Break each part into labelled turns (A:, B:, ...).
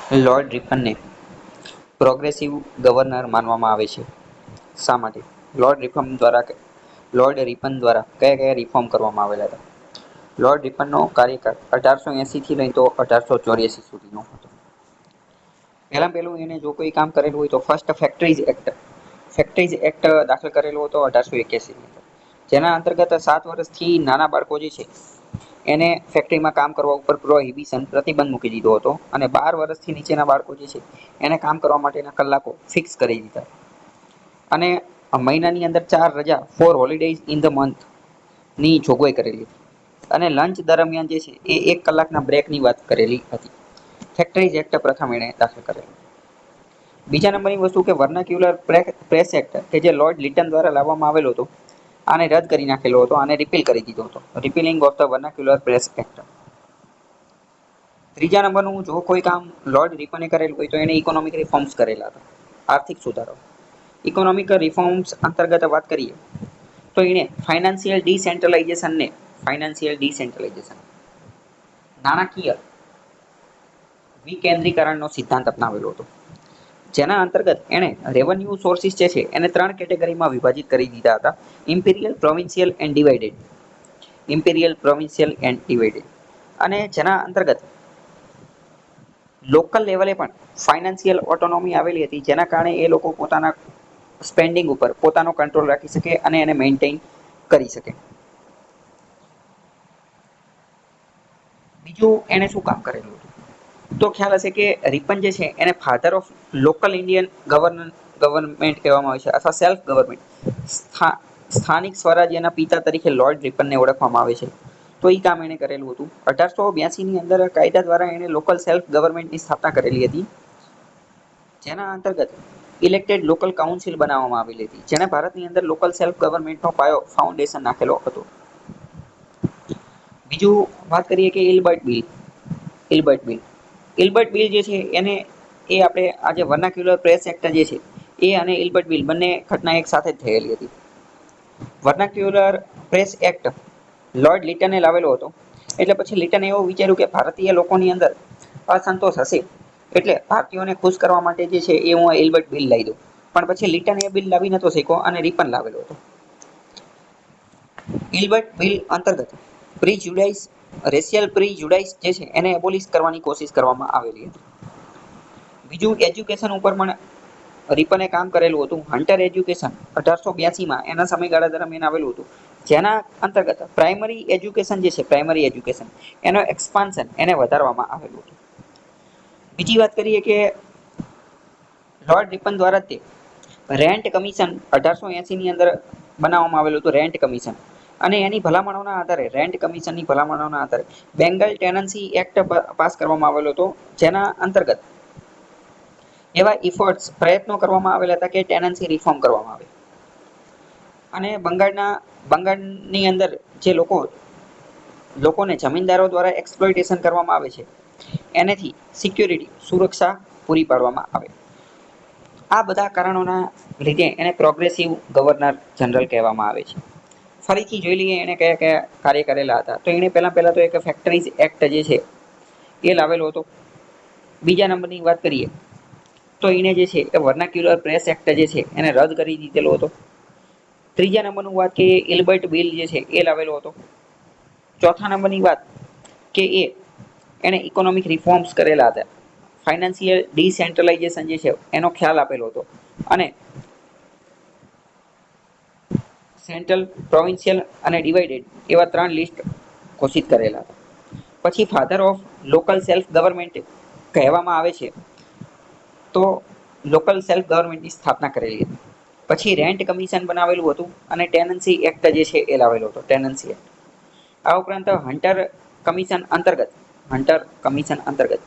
A: Lord રિપનને progressive governor માનવામાં આવે છે. શા માટે? લોર્ડ રિપન દ્વારા કયા કયા રિફોર્મ કરવામાં આવેલા હતા? લોર્ડ રિપનનો કાર્યકાળ 1880 થી લઈને તો 1884 સુધીનો હતો. પહેલું એને જો કોઈ કામ કરેલું હોય તો ફર્સ્ટ ફેક્ટરીઝ એક્ટ દાખલ કરેલો હતો 1881 ની અંદર, જેના અંતર્ગત 7 વર્ષથી નાના બાળકો જે છે એને ફેક્ટરીમાં કામ કરવા ઉપર પ્રોહિબિશન પ્રતિબંધ મૂકી દીધો હતો અને 12 વર્ષથી નીચેના બાળકો જે છે એને કામ કરવા માટેના કલાકો ફિક્સ કરી દીધા અને મહિનાની અંદર 4 રજા four holidays in the month ની જોગવાઈ કરેલી હતી અને લંચ દરમિયાન જે છે એ 1 કલાકના બ્રેકની વાત કરેલી હતી. ફેક્ટરીઝ એક્ટ પ્રથમ એણે દાખલ કરેલો. બીજા નંબરની વસ્તુ કે વર્નાક્યુલર પ્રેસ એક્ટ કે જે લોર્ડ લિટન દ્વારા લાવવામાં આવેલો હતો, આને રદ કરી નાખેલો હતો, આને રિપીલ કરી દીધો હતો. Repealing of the vernacular press act. ત્રીજા નંબરનું જો કોઈ કામ લોર્ડ રિપને કરેલું હોય તો એને ઇકોનોમિક રિફોર્મ્સ કરેલા હતા, આર્થિક સુધારો. ઇકોનોમિક રિફોર્મ્સ અંતર્ગત વાત કરીએ તો એણે ફાઇનાન્શિયલ ડિસેન્ટ્રલાઇઝેશન નાણાકીય વિકેન્દ્રીકરણનો સિદ્ધાંત અપનાવેલો હતો, જેના અંતર્ગત એણે રેવન્યુ સોર્સિસ જે છે એને 3 કેટેગરીમાં વિભાજિત કરી દીધા હતા: ઇમ્પિરિયલ, પ્રોવિન્શિયલ એન્ડ ડિવાઇડેડ. અને જેના અંતર્ગત લોકલ લેવલે પણ ફાઇનાન્શિયલ ઓટોનોમી આવેલી હતી, જેના કારણે એ લોકો પોતાના સ્પેન્ડિંગ ઉપર પોતાનો કંટ્રોલ રાખી શકે અને એને મેન્ટેન કરી શકે. બીજું એને શું કામ કરેલું હતું? તો ખ્યાલ હશે કે રિપન જે છે એને father of local Indian government કહેવામાં આવે છે અથવા સેલ્ફ ગવર્નમેન્ટ, સ્થાનિક સ્વરાજ્યના પિતા તરીકે લોર્ડ રિપનને ઓળખવામાં આવે છે. તો એ કામ એને કરેલું હતું. 1882 ની અંદર કાયદા દ્વારા એને લોકલ સેલ્ફ ગવર્નમેન્ટની સ્થાપના કરેલી હતી, જેના અંતર્ગત ઇલેક્ટેડ લોકલ કાઉન્સિલ બનાવવામાં આવેલી હતી, જેણે ભારતની અંદર લોકલ સેલ્ફ ગવર્નમેન્ટનો પાયો ફાઉન્ડેશન નાખેલો હતો. બીજું વાત કરીએ કે ઇલ્બર્ટ બિલ જે છે એને આપણે આજે વર્નાક્યુલર પ્રેસ એક્ટ જે છે એ અને ઇલ્બર્ટ બિલ બંને ઘટના એક સાથે જ થયેલી હતી. વર્નાક્યુલર પ્રેસ એક્ટ લોર્ડ લિટને લાવેલો હતો, એટલે પછી લિટને એવું વિચાર્યું કે ભારતીય લોકોની અંદર અસંતોષ હશે, એટલે ભારતીયોને ખુશ કરવા માટે જે છે એ હું ઇલ્બર્ટ બિલ લાવી દઉં. પણ પછી લિટન એ બિલ લાવી નતો શક્યો અને રિપન લાવેલો હતો. ઇલ્બર્ટ બિલ અંતર્ગત રેશિયલ પ્રીજુડાઇસ જે છે એને એબોલિશ કરવાની કોશિશ કરવામાં આવેલી હતી. બીજું એજ્યુકેશન ઉપર પણ રિપને કામ કરેલું હતું. હન્ટર એજ્યુકેશન 1882 માં એના સમયગાળા દરમિયાન આવેલું હતું, જેના અંતર્ગત પ્રાઇમરી એજ્યુકેશન એનો એક્સપાન્શન એને વધારવામાં આવેલું હતું. બીજી વાત કરીએ કે લોર્ડ રિપન દ્વારા તે રેન્ટ કમિશન 1880 ની અંદર બનાવવામાં આવેલું હતું, રેન્ટ કમિશન. અને એની ભલામણોના આધારે બેંગલ ટેનન્સી એક્ટ પાસ કરવામાં આવેલો હતો, જેના અંતર્ગત એવા પ્રયત્નો કરવામાં આવેલા હતા કે ટેનન્સી રિફોર્મ કરવામાં આવે અને બંગાળની અંદર જે લોકોને જમીનદારો દ્વારા એક્સપ્લોઇટેશન કરવામાં આવે છે એનેથી સુરક્ષા પૂરી પાડવામાં આવે. આ બધા કારણોના લીધે એને પ્રોગ્રેસિવ ગવર્નર જનરલ કહેવામાં આવે છે. ફરીથી જોઈ લઈએ એને કયા કયા કાર્ય કરેલા હતા. તો એને પહેલા તો એક ફેક્ટરીઝ એક્ટ જે છે એ લાવેલો હતો. બીજા નંબરની વાત કરીએ તો એને જે છે એ વર્નાક્યુલર પ્રેસ એક્ટ જે છે એને રદ કરી દીધેલો હતો. ત્રીજા નંબરનું વાત કે ઇલ્બર્ટ બિલ જે છે એ લાવેલો હતો. ચોથા નંબરની વાત કે એને ઇકોનોમિક રિફોર્મ્સ કરેલા હતા. ફાઇનાન્શિયલ ડિસેન્ટ્રલાઇઝેશન જે છે એનો ખ્યાલ આપેલો હતો અને સેન્ટ્રલ, પ્રોવિન્શિયલ અને ડિવાઇડેડ એવા 3 લિસ્ટ ઘોષિત કરેલા હતા. પછી father of local self government કહેવામાં આવે છે, તો લોકલ સેલ્ફ ગવર્નમેન્ટની સ્થાપના કરેલી હતી. પછી રેન્ટ કમિશન બનાવેલું હતું અને ટેનન્સી એક્ટ જે છે એ લાવેલો હતો, ટેનન્સી એક્ટ. આ ઉપરાંત હન્ટર કમિશન અંતર્ગત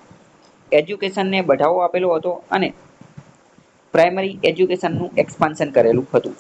A: એજ્યુકેશનને બઢાવો આપેલો હતો અને પ્રાઇમરી એજ્યુકેશનનું એક્સપાન્શન કરેલું હતું.